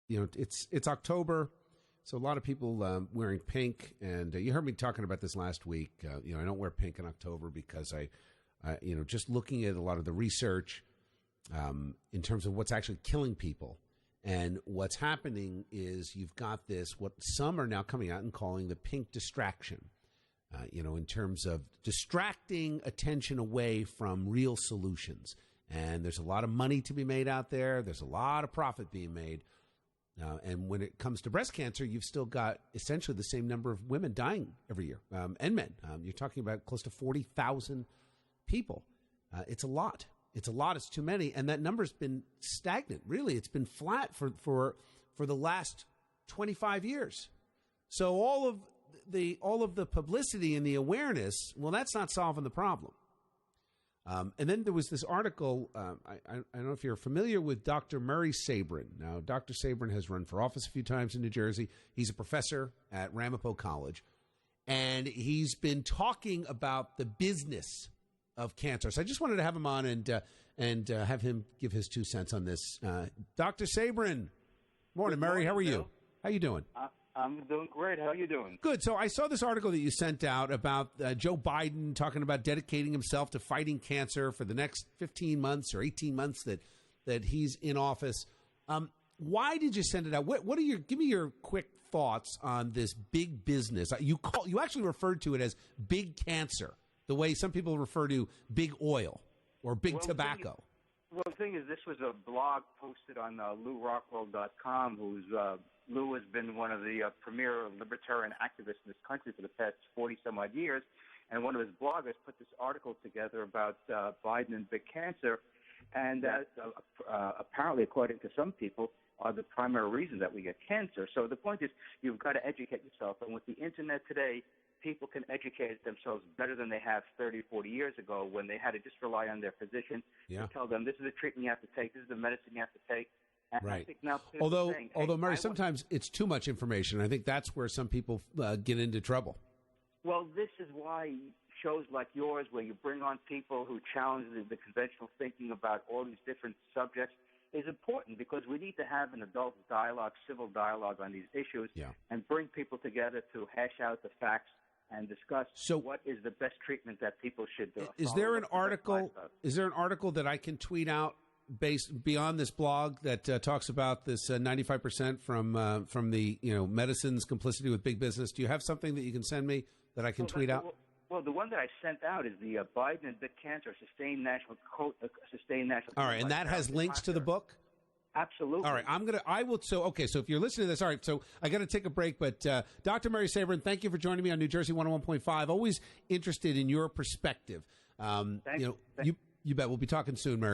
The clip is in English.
it's October, so a lot of people wearing pink, and you heard me talking about this last week. I don't wear pink in October because I just looking at a lot of the research in terms of what's actually killing people, and what's happening is you've got this, what some are now coming out and calling the pink distraction. In terms of distracting attention away from real solutions. And there's a lot of money to be made out there. There's a lot of profit being made. And when it comes to breast cancer, you've still got essentially the same number of women dying every year, and men. You're talking about close to 40,000 people. It's a lot. It's a lot. It's too many. And that number's been stagnant. Really, it's been flat for the last 25 years. So all of the publicity and the awareness, well, that's not solving the problem. And then there was this article, I don't know if you're familiar with Dr. Murray Sabrin. Now, Dr. Sabrin has run for office a few times in New Jersey. He's a professor at Ramapo College. And he's been talking about the business of cancer. So I just wanted to have him on and have him give his 2 cents on this. Dr. Sabrin, morning, Murray. How are you? How you doing? I'm doing great. How are you doing? Good. So I saw this article that you sent out about Joe Biden talking about dedicating himself to fighting cancer for the next 15 months or 18 months that he's in office. Why did you send it out? Give me your quick thoughts on this big business. You actually referred to it as big cancer, the way some people refer to big oil or big tobacco. The thing is, this was a blog posted on LouRockwell.com, Lou has been one of the premier libertarian activists in this country for the past 40-some-odd years, and one of his bloggers put this article together about Biden and big cancer, and that apparently, according to some people, are the primary reason that we get cancer. So the point is, you've got to educate yourself, and with the Internet today, people can educate themselves better than they have 30, 40 years ago when they had to just rely on their physician to tell them, this is the treatment you have to take, this is the medicine you have to take. And right. I think now, although Murray, sometimes it's too much information. I think that's where some people get into trouble. Well, this is why shows like yours, where you bring on people who challenge the conventional thinking about all these different subjects, is important, because we need to have an adult dialogue, civil dialogue on these issues, and bring people togeted to hash out the facts and discuss what is the best treatment that people should do. Is there an article that I can tweet out based beyond this blog that talks about this 95% from the medicine's complicity with big business? Do you have something that you can send me that I can tweet out? Well, the one that I sent out is the Biden and big cancer sustained national. All right, and that has links to the book. Absolutely. All right, So if you're listening to this, all right, so I got to take a break, but Dr. Murray Sabrin, thank you for joining me on New Jersey 101.5. Always interested in your perspective. You bet. We'll be talking soon, Murray.